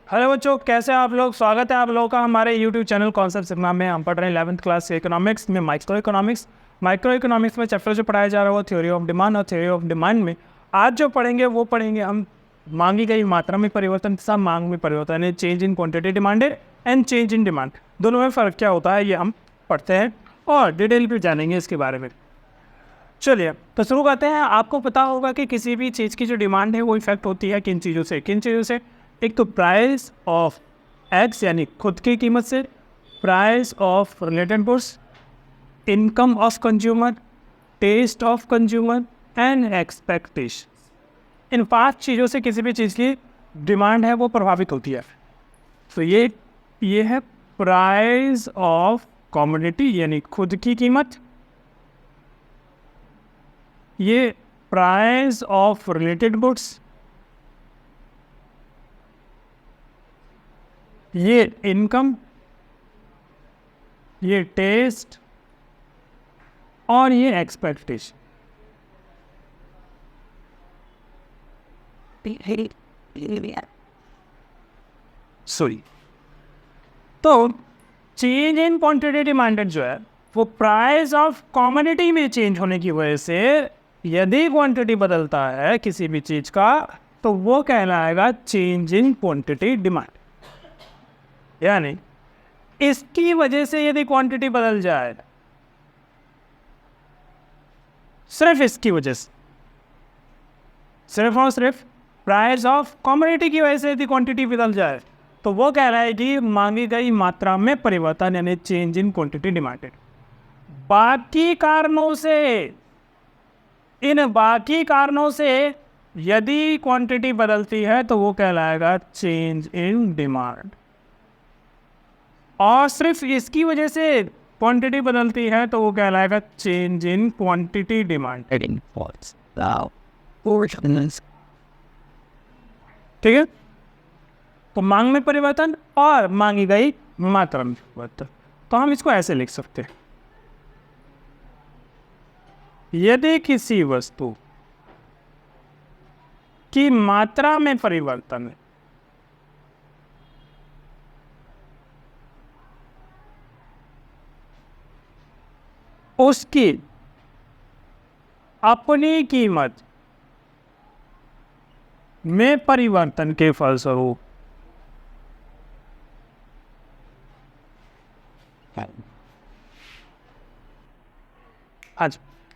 Hello बच्चों, कैसे हैं आप लोग। स्वागत है आप लोगों का हमारे यूट्यूब चैनल कॉन्सेप्ट सिग्मा में। हम पढ़ रहे हैं 11th क्लास इकोनॉमिक्स में माइक्रो इकोनॉमिक्स में चैप्टर जो पढ़ाया जा रहा है वो थ्योरी ऑफ डिमांड। और थ्योरी ऑफ डिमांड में आज जो पढ़ेंगे वो पढ़ेंगे हम मांगी गई मात्रा में परिवर्तन तथा मांग में परिवर्तन है। Change in quantity demanded and change in demand, दोनों में फ़र्क क्या होता है ये हम पढ़ते हैं और डिटेल भी जानेंगे इसके बारे में। चलिए तो शुरू करते हैं। आपको पता होगा कि किसी भी चीज़ की जो डिमांड है वो इफेक्ट होती है किन चीज़ों से। एक तो प्राइस ऑफ एक्स यानी खुद की कीमत से, price of related goods, income of consumer, taste of consumer and expectation. इन 5 चीज़ों से किसी भी चीज़ की डिमांड है वो प्रभावित होती है। तो ये है प्राइस ऑफ कमोडिटी यानी खुद की कीमत, ये प्राइस ऑफ रिलेटेड गुड्स, ये इनकम, ये टेस्ट और ये एक्सपेक्टेशन। सॉरी, तो चेंज इन क्वांटिटी डिमांडेड जो है वो प्राइस ऑफ कमोडिटी में चेंज होने की वजह से, यदि क्वांटिटी बदलता है किसी भी चीज का तो वो कहलाएगा चेंज इन क्वांटिटी डिमांड। यानी इसकी वजह से यदि क्वांटिटी बदल जाए, सिर्फ इसकी वजह से, सिर्फ और सिर्फ प्राइस ऑफ कमोडिटी की वजह से यदि क्वांटिटी बदल जाए तो वो कहलाएगी मांगी गई मात्रा में परिवर्तन यानी चेंज इन क्वांटिटी डिमांडेड। बाकी कारणों से, इन बाकी कारणों से यदि क्वांटिटी बदलती है तो वो कहलाएगा चेंज इन डिमांड। और सिर्फ इसकी वजह से क्वांटिटी बदलती है तो वो कहलाएगा चेंज इन क्वांटिटी डिमांड। ठीक है, तो मांग में परिवर्तन और मांगी गई मात्रा में परिवर्तन। तो हम इसको ऐसे लिख सकते हैं, यदि किसी वस्तु की मात्रा में परिवर्तन है उसकी अपनी कीमत में परिवर्तन के फलस्वरूप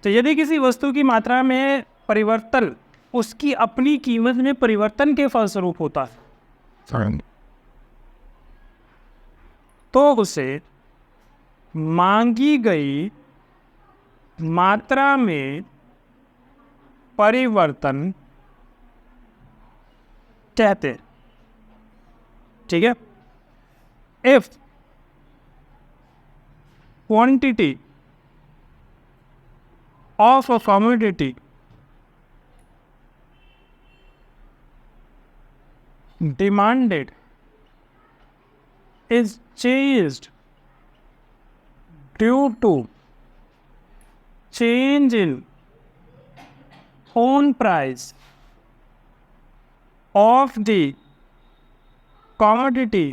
तो यदि किसी वस्तु की मात्रा में परिवर्तन उसकी अपनी कीमत में परिवर्तन के फलस्वरूप होता है तो उसे मांगी गई मात्रा में परिवर्तन कहते हैं। ठीक है, if quantity of a commodity demanded is changed due to change in own price of the commodity,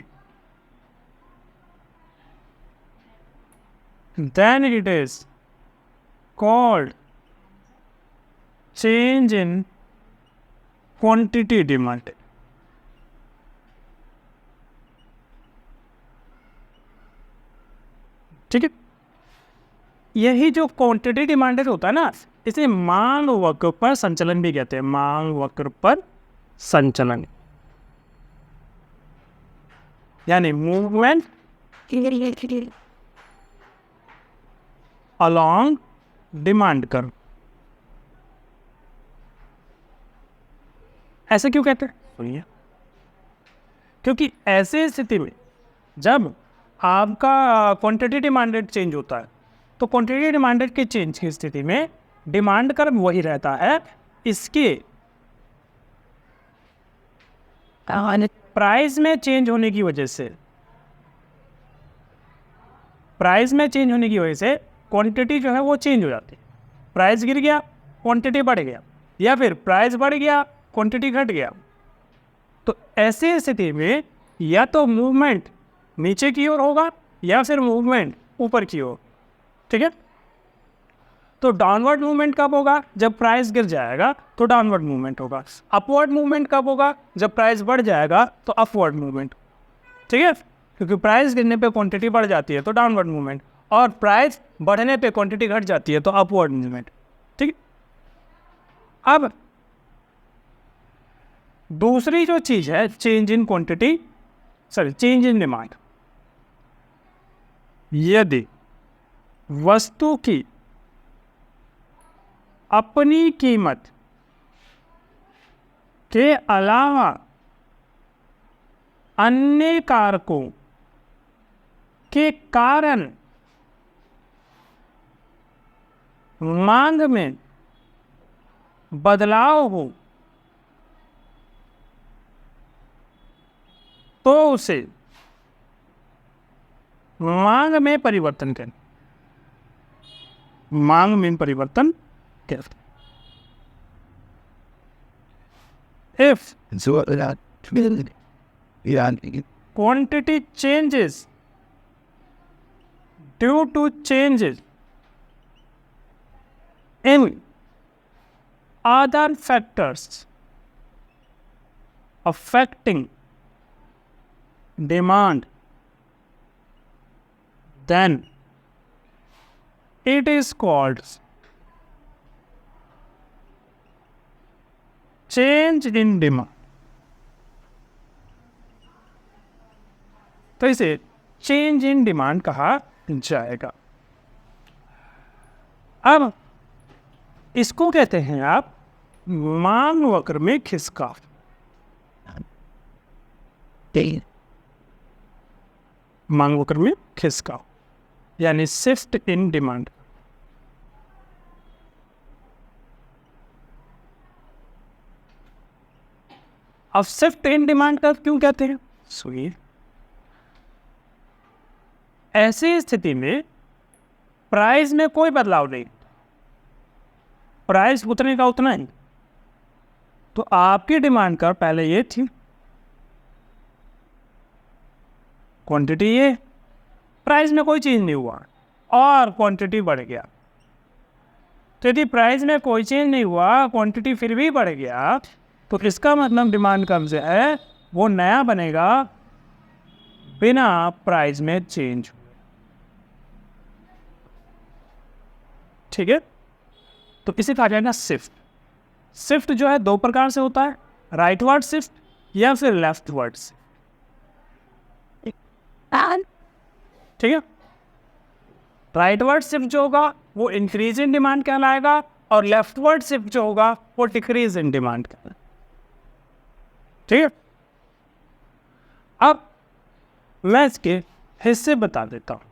then it is called change in quantity demanded। ठीक है, यही जो क्वांटिटी डिमांडेड होता है ना, इसे मांग वक्र पर संचलन भी कहते हैं। मांग वक्र पर संचलन यानी मूवमेंट along डिमांड कर्व। ऐसे क्यों कहते हैं सुनिए, क्योंकि ऐसे स्थिति में जब आपका क्वांटिटी डिमांडेड चेंज होता है तो क्वांटिटी डिमांडेड के चेंज की स्थिति में डिमांड कर्व वही रहता है। इसके प्राइस में चेंज होने की वजह से, क्वांटिटी जो है वो चेंज हो जाती है। प्राइस गिर गया, क्वांटिटी बढ़ गया, या फिर प्राइस बढ़ गया, क्वांटिटी घट गया। तो ऐसी स्थिति में या तो मूवमेंट नीचे की ओर होगा या फिर मूवमेंट ऊपर की ओर, ठीक है। तो डाउनवर्ड मूवमेंट कब होगा? जब प्राइस गिर जाएगा तो डाउनवर्ड मूवमेंट होगा। अपवर्ड मूवमेंट कब होगा? जब प्राइस बढ़ जाएगा तो अपवर्ड मूवमेंट, ठीक है। क्योंकि प्राइस गिरने पे क्वांटिटी बढ़ जाती है तो डाउनवर्ड मूवमेंट, और प्राइस बढ़ने पे क्वांटिटी घट जाती है तो अपवर्ड मूवमेंट, ठीक है। अब दूसरी जो चीज है change in quantity, sorry change in demand. यदि वस्तु की अपनी कीमत के अलावा अन्य कारकों के कारण मांग में बदलाव हो तो उसे मांग में परिवर्तन करें, मांग में परिवर्तन कहते हैं। If quantity changes due to changes in other factors affecting demand, then it is called change in demand। तो इसे चेंज इन डिमांड कहा जाएगा। अब इसको कहते हैं आप मांग वक्र में खिसकाव। मांग वक्र में खिसकाव यानी शिफ्ट इन डिमांड। अब शिफ्ट इन डिमांड का क्यों कहते हैं? सुनिए, ऐसी स्थिति में प्राइस में कोई बदलाव नहीं, प्राइस उतने का उतना ही। तो आपकी डिमांड का पहले ये थी, क्वांटिटी ये, प्राइस में कोई चेंज नहीं हुआ और क्वांटिटी बढ़ गया। तो यदि प्राइस में कोई चेंज नहीं हुआ, क्वांटिटी फिर भी बढ़ गया, तो इसका मतलब डिमांड कम से है वो नया बनेगा बिना प्राइस में चेंज हुए, ठीक है। तो इसे कहा जाएगा शिफ्ट। शिफ्ट जो है दो प्रकार से होता है, राइटवर्ड शिफ्ट या फिर लेफ्टवर्ड शिफ्ट, ठीक है। राइटवर्ड शिफ्ट जो होगा वो इंक्रीज इन डिमांड कहलाएगा और लेफ्टवर्ड शिफ्ट जो होगा वो डिक्रीज इन डिमांड कहलाएगा, ठीक है। अब मैं इसके हिस्से बता देता हूं,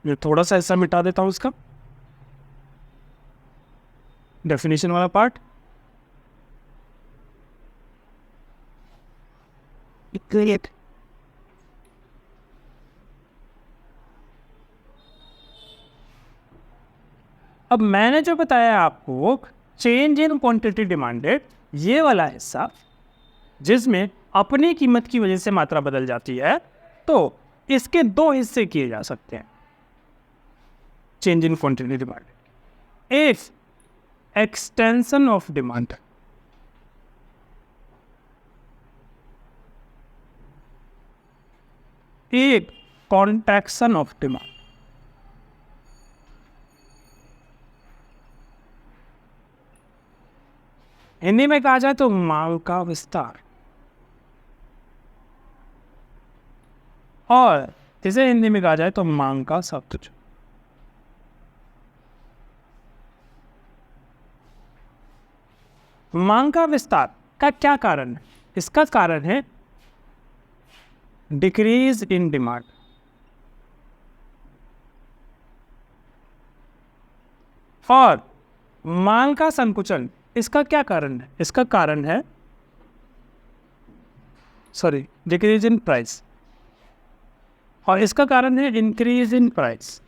ये थोड़ा सा हिस्सा मिटा देता हूं इसका, डेफिनेशन वाला पार्ट। अब मैंने जो बताया आपको चेंज इन क्वांटिटी डिमांडेड, ये वाला हिस्सा जिसमें अपनी कीमत की वजह से मात्रा बदल जाती है, तो इसके दो हिस्से किए जा सकते हैं चेंज इन क्वांटिटी डिमांड। एक एक्सटेंशन ऑफ डिमांड, एक कॉन्ट्रैक्शन ऑफ डिमांड। हिंदी में कहा जाए तो मांग का विस्तार, और इसे हिंदी में कहा जाए तो मांग का संकुचन। मांग का विस्तार का क्या कारण है? इसका कारण है डिक्रीज इन डिमांड, और मांग का संकुचन इसका क्या कारण है? इसका कारण है डिक्रीज इन प्राइस, और इसका कारण है इंक्रीज इन प्राइस।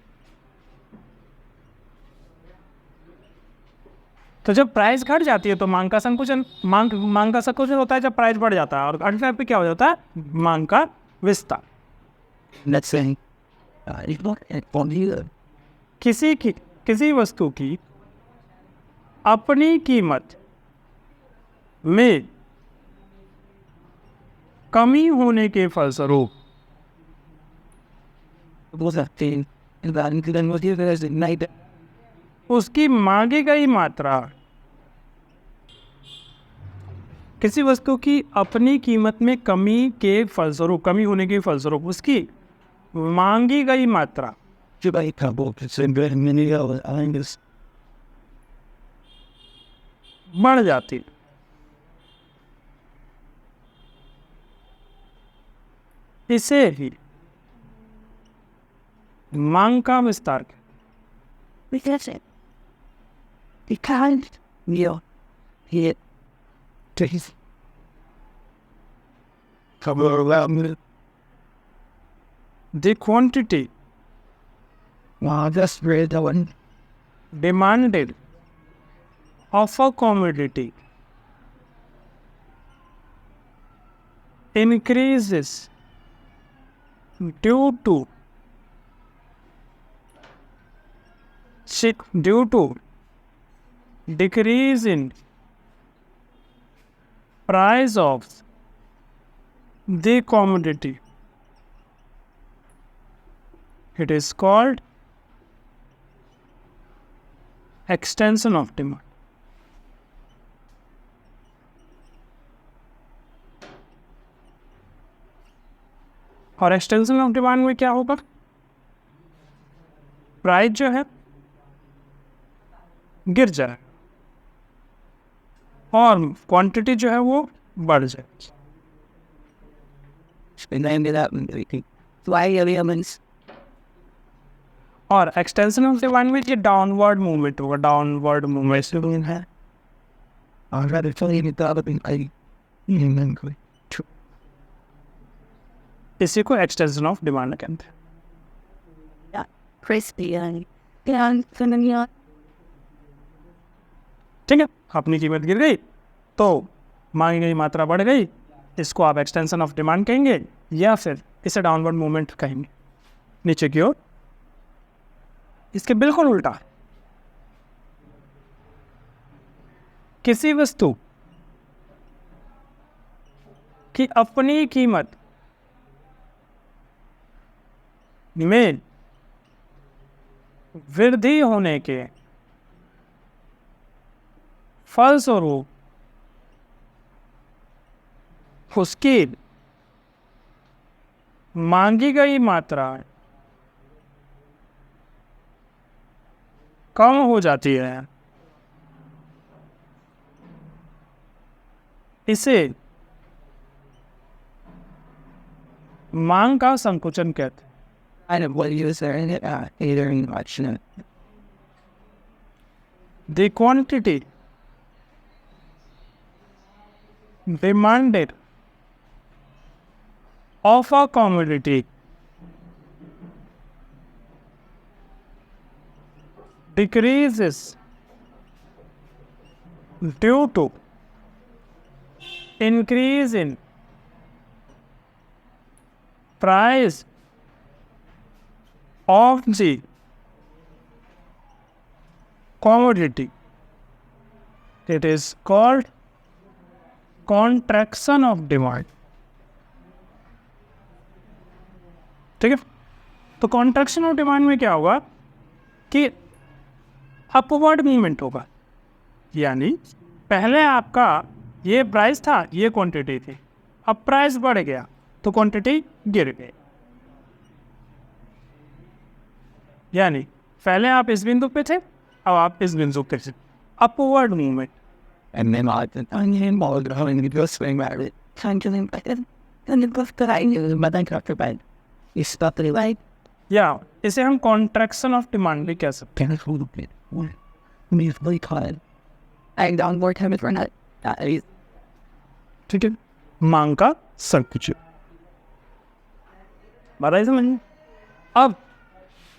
तो जब प्राइस घट जाती है तो मांग का संकुचन, मांग का संकुचन होता है जब प्राइस बढ़ जाता है, और घट जाने पे क्या हो जाता है, मांग का विस्तार। Let's say, it's not a formula. किसी वस्तु की अपनी कीमत में कमी होने के फलस्वरूप Was a thing, and then was here as a night. उसकी मांगी गई मात्रा, किसी वस्तु की अपनी कीमत में कमी के फलस्वरूप, कमी होने के फलस्वरूप उसकी मांगी गई मात्रा Should I come up to send very many hours? I just बढ़ जाती, इसे ही मांग का विस्तार कहते हैं। because it can't kneel here to his come around me. The quantity Wow, that's great. That one. demanded of a commodity increases due to decrease in price of the commodity. It is called extension of demand. और extension of demand में क्या होगा, price जो है गिर जाए और quantity जो है वो बढ़ जाएगी। And then that fly elements. और एक्सटेंशन ऑफ डिमांड में ये डाउनवर्ड मूवमेंट होगा, downward movement. Doing that. I'd rather tell you that I've been like, इसी को एक्सटेंशन ऑफ डिमांड कहते हैं। yeah, crispy and familiar. ठीक है, अपनी कीमत गिर गई तो मांगी गई मात्रा बढ़ गई, इसको आप एक्सटेंशन ऑफ डिमांड कहेंगे या फिर इसे डाउनवर्ड मूवमेंट कहेंगे नीचे की ओर। इसके बिल्कुल उल्टा, किसी वस्तु की अपनी कीमत में वृद्धि होने के फलस्वरूप उसकी मांगी गई मात्रा कम हो जाती है, इसे मांग का संकुचन कहते हैं। I don't know what you say in it, either in much. The quantity demanded of a commodity decreases due to increase in price of the commodity. It is called contraction of demand. ठीक है, तो contraction of demand में क्या होगा कि upward movement होगा, यानी पहले आपका ये प्राइस था, ये क्वांटिटी थी, अब प्राइस बढ़ गया तो क्वांटिटी गिर गई। यानी पहले आप इस बिंदु पे थे, अब आप इस बिंदु पे थे, upward movement. And then I did onion while growing the just swing about it. Time to them, and the book that I knew, but then after bed, you stop the light. या इसे हम contraction of demand भी कह सकते Can I hold a bit? Me is really caught. I down more time for not. That is. हैं, ठीक है, मांग का संकुचन। बात आई समझ में? अब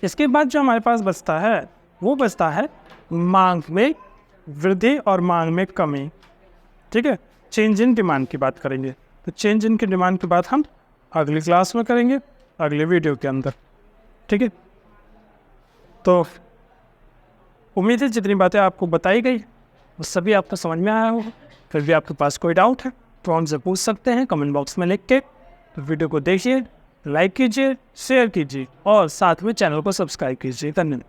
इसके बाद जो हमारे पास बचता है वो बचता है मांग में वृद्धि और मांग में कमी। ठीक है, चेंज इन डिमांड की बात करेंगे। तो चेंज इन की डिमांड की बात हम अगली क्लास में करेंगे, अगले वीडियो के अंदर। ठीक है, तो उम्मीद है जितनी बातें आपको बताई गई वो सभी आपको समझ में आया होगा। फिर भी आपके पास कोई डाउट है तो हमसे पूछ सकते हैं कमेंट बॉक्स में लिख के। तो वीडियो को देखिए, लाइक कीजिए, शेयर कीजिए और साथ में चैनल को सब्सक्राइब कीजिए। धन्यवाद।